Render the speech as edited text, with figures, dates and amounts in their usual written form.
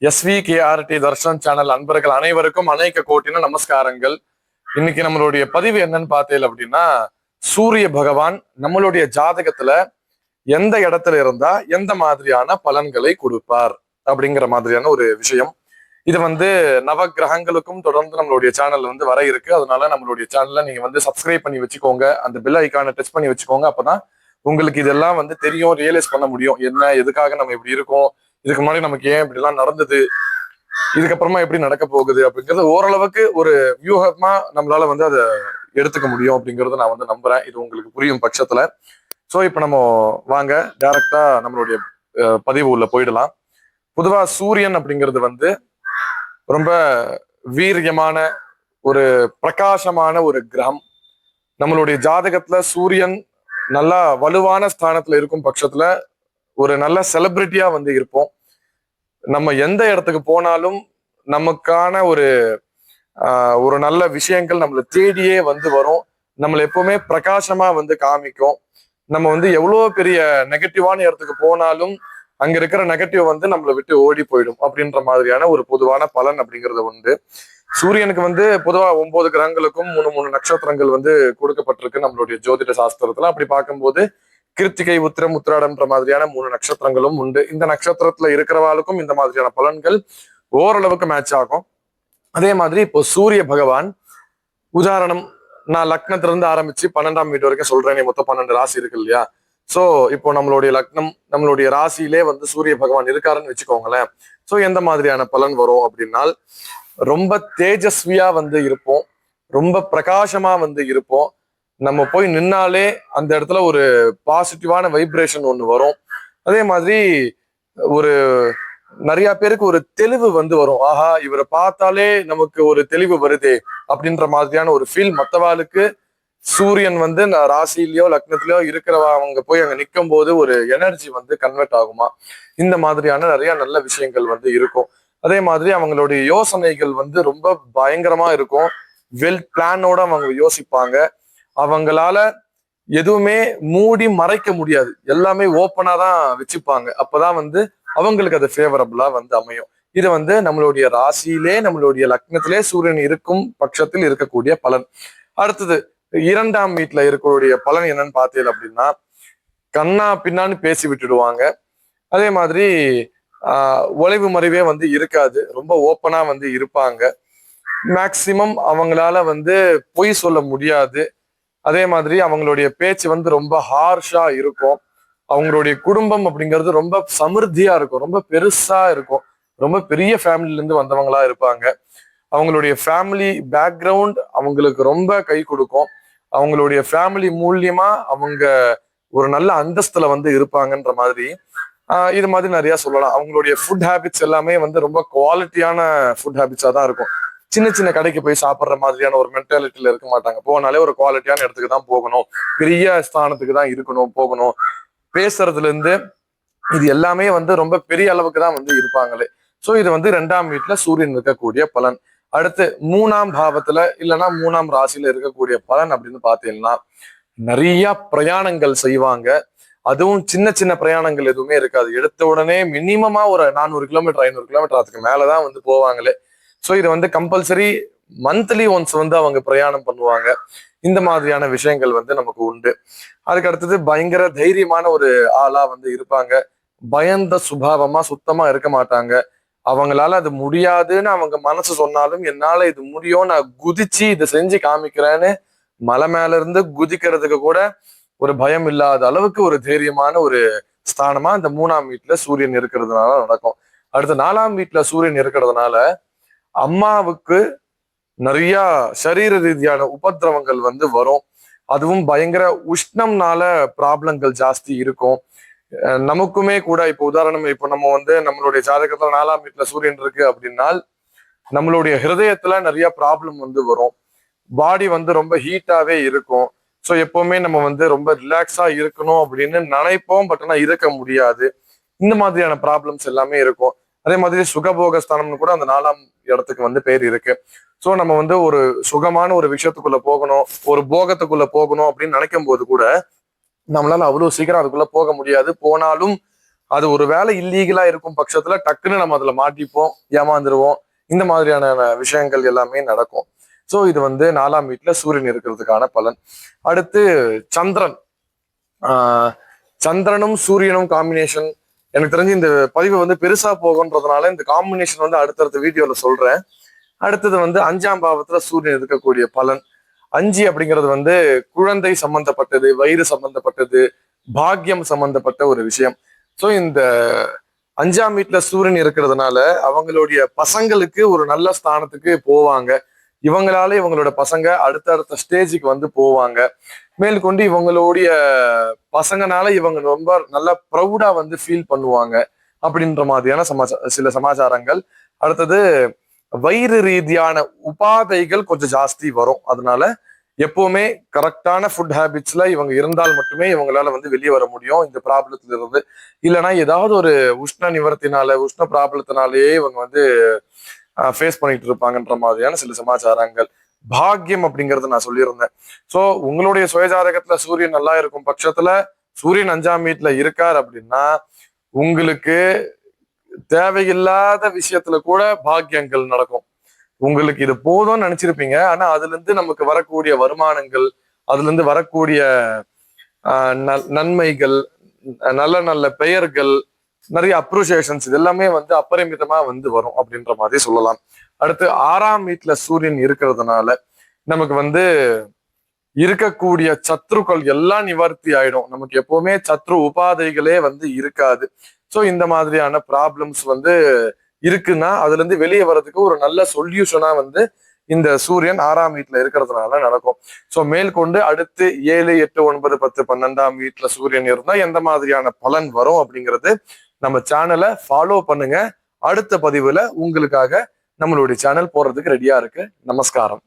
SVKRT Darshan channel அன்பர்கள் அனைவருக்கும் அநேக கோட்டின நமஸ்காரங்கள். இன்னைக்கு நம்மளுடைய பதிவு என்னன்னு பார்த்தேன் அப்படின்னா, சூரிய பகவான் நம்மளுடைய ஜாதகத்துல எந்த இடத்துல இருந்தா எந்த மாதிரியான பலன்களை கொடுப்பார் அப்படிங்கிற மாதிரியான ஒரு விஷயம். இது நவ கிரகங்களுக்கும் தொடர்ந்து நம்மளுடைய சேனல் வர இருக்கு. அதனால நம்மளுடைய சேனல்ல நீங்க சப்ஸ்கிரைப் பண்ணி வச்சுக்கோங்க, அந்த பெல் ஐக்கானை டச் பண்ணி வச்சுக்கோங்க. அப்பதான் உங்களுக்கு இதெல்லாம் தெரியும், ரியலைஸ் பண்ண முடியும். என்ன எதுக்காக நம்ம இப்படி இருக்கோம், இதுக்கு முன்னாடி நமக்கு ஏன் இப்படி எல்லாம் நடந்தது, இதுக்கப்புறமா எப்படி நடக்க போகுது அப்படிங்கிறது ஓரளவுக்கு ஒரு வியூகமா நம்மளால அதை எடுத்துக்க முடியும் அப்படிங்கறத நான் நம்புறேன். இது உங்களுக்கு புரியும் பட்சத்துல. சோ இப்ப நம்ம வாங்க டைரக்டா நம்மளுடைய பதிவு உள்ள போயிடலாம். பொதுவா சூரியன் அப்படிங்கிறது ரொம்ப வீரியமான ஒரு பிரகாசமான ஒரு கிரகம். நம்மளுடைய ஜாதகத்துல சூரியன் நல்லா வலுவான ஸ்தானத்துல இருக்கும் பட்சத்துல ஒரு நல்ல செலிபிரிட்டியா இருப்போம். நம்ம எந்த இடத்துக்கு போனாலும் நமக்கான ஒரு நல்ல விஷயங்கள் நம்மளை தேடியே வரும். நம்மளை எப்பவுமே பிரகாசமா காமிக்கும். நம்ம எவ்வளவு பெரிய நெகட்டிவான இடத்துக்கு போனாலும் அங்க இருக்கிற நெகட்டிவ் நம்மளை விட்டு ஓடி போயிடும் அப்படின்ற மாதிரியான ஒரு பொதுவான பலன் அப்படிங்கிறது உண்டு. சூரியனுக்கு பொதுவா 9 கிரகங்களுக்கும் 3 நட்சத்திரங்கள் கொடுக்கப்பட்டிருக்கு நம்மளுடைய ஜோதிட சாஸ்திரத்துல. அப்படி பார்க்கும்போது கிருத்திகை, உத்திரம், உத்திராடம்ன்ற மாதிரியான 3 நட்சத்திரங்களும் உண்டு. இந்த நட்சத்திரத்துல இருக்கிறவாளுக்கும் இந்த மாதிரியான பலன்கள் ஓரளவுக்கு மேட்ச் ஆகும். அதே மாதிரி இப்போ சூரிய பகவான், உதாரணம் நான் லக்னத்துல இருந்து ஆரம்பிச்சு 12ஆம் வீட்டு வரைக்கும் சொல்றேன். மொத்தம் 12 ராசி இருக்கு இல்லையா? சோ இப்போ நம்மளுடைய லக்னம், நம்மளுடைய ராசியிலே சூரிய பகவான் இருக்காருன்னு வச்சுக்கோங்களேன். சோ எந்த மாதிரியான பலன் வரும் அப்படின்னா, ரொம்ப தேஜஸ்வியா இருப்போம், ரொம்ப பிரகாசமா இருப்போம். நம்ம போய் நின்னாலே அந்த இடத்துல ஒரு பாசிட்டிவான வைப்ரேஷன் ஒண்ணு வரும். அதே மாதிரி ஒரு நிறைய பேருக்கு ஒரு தெளிவு வரும். ஆஹா, இவரை பார்த்தாலே நமக்கு ஒரு தெளிவு வருதே அப்படின்ற மாதிரியான ஒரு ஃபீல். மற்றவாளுக்கு சூரியன் ராசியிலயோ லக்னத்திலயோ இருக்கிறவா அவங்க போய் அங்க நிற்கும் போது ஒரு எனர்ஜி கன்வெர்ட் ஆகுமா. இந்த மாதிரியான நிறைய நல்ல விஷயங்கள் இருக்கும். அதே மாதிரி அவங்களுடைய யோசனைகள் ரொம்ப பயங்கரமா இருக்கும். வெல் பிளானோட அவங்க யோசிப்பாங்க. அவங்களால எதுவுமே மூடி மறைக்க முடியாது, எல்லாமே ஓப்பனா தான் வச்சுப்பாங்க. அப்பதான் அவங்களுக்கு அது ஃபேவரபிளா அமையும். இது நம்மளுடைய ராசியிலே நம்மளுடைய லக்னத்திலே சூரியன் இருக்கும் பட்சத்தில் இருக்கக்கூடிய பலன். அடுத்தது 2ஆம் வீட்டுல இருக்கக்கூடிய பலன் என்னன்னு பார்த்தீங்க அப்படின்னா, கண்ணா பின்னான்னு பேசி விட்டுடுவாங்க. அதே மாதிரி ஒளிவு மறைவே இருக்காது, ரொம்ப ஓப்பனா இருப்பாங்க. மேக்சிமம் அவங்களால பொய் சொல்ல முடியாது. அதே மாதிரி அவங்களுடைய பேச்சு ரொம்ப ஹார்ஷா இருக்கும். அவங்களுடைய குடும்பம் அப்படிங்கிறது ரொம்ப சமிருத்தியா இருக்கும், ரொம்ப பெருசா இருக்கும். ரொம்ப பெரிய ஃபேமிலில இருந்து வந்தவங்களா இருப்பாங்க. அவங்களுடைய ஃபேமிலி பேக்ரவுண்ட் அவங்களுக்கு ரொம்ப கை கொடுக்கும். அவங்களுடைய ஃபேமிலி மூலியமா அவங்க ஒரு நல்ல அந்தஸ்துல இருப்பாங்கன்ற மாதிரி இது மாதிரி நிறைய சொல்லலாம். அவங்களுடைய ஃபுட் ஹேபிட்ஸ் எல்லாமே ரொம்ப குவாலிட்டியான ஃபுட் ஹேபிட்ஸா தான் இருக்கும். சின்ன சின்ன கடைக்கு போய் சாப்பிட்ற மாதிரியான ஒரு மென்டாலிட்டியில இருக்க மாட்டாங்க. போனாலே ஒரு குவாலிட்டியான இடத்துக்கு தான் போகணும், பெரிய ஸ்தானத்துக்கு தான் இருக்கணும் போகணும். பேசுறதுல இருந்து இது எல்லாமே ரொம்ப பெரிய அளவுக்கு தான் இருப்பாங்களே. சோ இது 2ஆம் வீட்டுல சூரியன் இருக்கக்கூடிய பலன். அடுத்து 3ஆம் பாவத்துல இல்லைன்னா 3ஆம் ராசியில இருக்கக்கூடிய பலன் அப்படின்னு பாத்தீங்கன்னா, நிறைய பிரயாணங்கள் செய்வாங்க. அதுவும் சின்ன சின்ன பிரயாணங்கள் எதுவுமே இருக்காது. எடுத்த உடனே மினிமமா ஒரு 400 கிலோமீட்டர் 500 கிலோமீட்டர் அதுக்கு மேலதான் போவாங்களே. ஸோ இது கம்பல்சரி மந்த்லி ஒன்ஸ் அவங்க பிரயாணம் பண்ணுவாங்க. இந்த மாதிரியான விஷயங்கள் நமக்கு உண்டு. அதுக்கு அடுத்தது பயங்கர தைரியமான ஒரு ஆளா இருப்பாங்க. பயந்த சுபாவமா சுத்தமா இருக்க மாட்டாங்க. அவங்களால அது முடியாதுன்னு அவங்க மனசு சொன்னாலும், என்னால இது முடியும், நான் குதிச்சு இதை செஞ்சு காமிக்கிறேன்னு மலை மேல இருந்து குதிக்கிறதுக்கு கூட ஒரு பயம் இல்லாத அளவுக்கு ஒரு தைரியமான ஒரு ஸ்தானமா இந்த 3ஆம் வீட்டுல சூரியன் இருக்கிறதுனால நடக்கும். அடுத்த 4ஆம் வீட்டுல சூரியன் இருக்கிறதுனால அம்மாவுக்கு நிறைய சரீர ரீதியான உபத்திரவங்கள் வரும். அதுவும் பயங்கர உஷ்ணம்னால ப்ராப்ளங்கள் ஜாஸ்தி இருக்கும். நமக்குமே கூட இப்போ உதாரணம், இப்போ நம்ம நம்மளுடைய ஜாதகத்துல 4ஆம் வீட்டுல சூரியன் இருக்கு அப்படின்னா, நம்மளுடைய ஹிருதயத்துல நிறைய ப்ராப்ளம் வரும். பாடி ரொம்ப ஹீட்டாவே இருக்கும். ஸோ எப்பவுமே நம்ம ரொம்ப ரிலாக்ஸா இருக்கணும் அப்படின்னு நினைப்போம், பட் ஆனா இருக்க முடியாது. இந்த மாதிரியான ப்ராப்ளம்ஸ் எல்லாமே இருக்கும். அதே மாதிரி சுகபோகஸ்தானம்னு கூட அந்த 4ஆம் இடத்துக்கு பேர் இருக்கு. ஸோ நம்ம ஒரு சுகமான ஒரு விஷயத்துக்குள்ள போகணும், ஒரு போகத்துக்குள்ள போகணும் அப்படின்னு நினைக்கும் போது கூட நம்மளால அவ்வளவு சீக்கிரம் அதுக்குள்ள போக முடியாது. போனாலும் அது ஒரு வேலை இல்லீகலா இருக்கும் பட்சத்துல டக்குன்னு நம்ம அதுல மாட்டிப்போம், ஏமாந்துருவோம். இந்த மாதிரியான விஷயங்கள் எல்லாமே நடக்கும். சோ இது வந்து 4ஆம் வீட்டுல சூரியன் இருக்கிறதுக்கான பலன். அடுத்து சந்திரன். ஆஹ் சந்திரனும் சூரியனும் காம்பினேஷன். எனக்கு தெரிஞ்சு இந்த பதிவு வந்து பெருசா போகுன்றதுனால இந்த காம்பினேஷன் வந்து அடுத்தடுத்த வீடியோல சொல்றேன். அடுத்தது வந்து 5ஆம் பாவத்துல சூரியன் இருக்கக்கூடிய பலன். 5 அப்படிங்கிறது வந்து குழந்தை சம்பந்தப்பட்டது, வயிறு சம்பந்தப்பட்டது, பாக்கியம் சம்பந்தப்பட்ட ஒரு விஷயம். சோ இந்த 5ஆம் வீட்டுல சூரியன் இருக்கிறதுனால அவங்களுடைய பசங்களுக்கு ஒரு நல்ல ஸ்தானத்துக்கு போவாங்க. இவங்களால இவங்களோட பசங்க அடுத்தடுத்த ஸ்டேஜுக்கு வந்து போவாங்க. மேற்கொண்டு இவங்களுடைய பசங்கனால இவங்க ரொம்ப நல்லா ப்ரௌடா வந்து ஃபீல் பண்ணுவாங்க அப்படின்ற மாதிரியான சில சமாச்சாரங்கள். அடுத்தது வயிறு ரீதியான உபாதைகள் கொஞ்சம் ஜாஸ்தி வரும். அதனால எப்பவுமே கரெக்டான ஃபுட் ஹேபிட்ஸ்ல இவங்க இருந்தால் மட்டுமே இவங்களால வந்து வெளியே வர முடியும் இந்த ப்ராப்ளத்துல இருந்து. இல்லைன்னா ஏதாவது ஒரு உஷ்ண நிவர்த்தினால உஷ்ண ப்ராப்ளத்தினாலேயே இவங்க வந்து ஃபேஸ் பண்ணிட்டு இருப்பாங்கன்ற மாதிரியான சில சமாச்சாரங்கள். பாக்கியம் அப்படிங்கறத நான் சொல்லியிருந்தேன். சோ உங்களுடைய சுயஜாதகத்துல சூரியன் நல்லா இருக்கும் பட்சத்துல, சூரியன் 5ஆம் வீட்டுல இருக்கார் அப்படின்னா உங்களுக்கு தேவையில்லாத விஷயத்துல கூட பாக்கியங்கள் நடக்கும். உங்களுக்கு இது போதும்னு நினைச்சிருப்பீங்க. ஆனா அதுல இருந்து நமக்கு வரக்கூடிய வருமானங்கள், அதுல இருந்து வரக்கூடிய நன்மைகள், நல்ல நல்ல பெயர்கள், நிறைய அப்ரிசியேஷன்ஸ், இது எல்லாமே வந்து அப்பரிமிதமா வந்து வரும் அப்படின்ற மாதிரி சொல்லலாம். அடுத்து 6ஆம் வீட்டுல சூரியன் இருக்கிறதுனால நமக்கு வந்து இருக்கக்கூடிய சத்ருக்கள் எல்லாம் நிவர்த்தி ஆயிடும். நமக்கு எப்பவுமே சத்ரு உபாதைகளே வந்து இருக்காது. சோ இந்த மாதிரியான ப்ராப்ளம்ஸ் வந்து இருக்குன்னா அதுல இருந்து வெளியே வர்றதுக்கு ஒரு நல்ல சொல்யூஷனா வந்து இந்த சூரியன் 6ஆம் வீட்டுல இருக்கிறதுனால நடக்கும். சோ மேற்கொண்டு அடுத்து 7, 8, 9, 10, 12ஆம் வீட்டுல சூரியன் இருந்தா எந்த மாதிரியான பலன் வரும் அப்படிங்கிறது நம்ம சேனலை ஃபாலோ பண்ணுங்க. அடுத்த பதிவுல உங்களுக்காக நம்மளுடைய சேனல் போறதுக்கு ரெடியா இருக்கு. நமஸ்காரம்.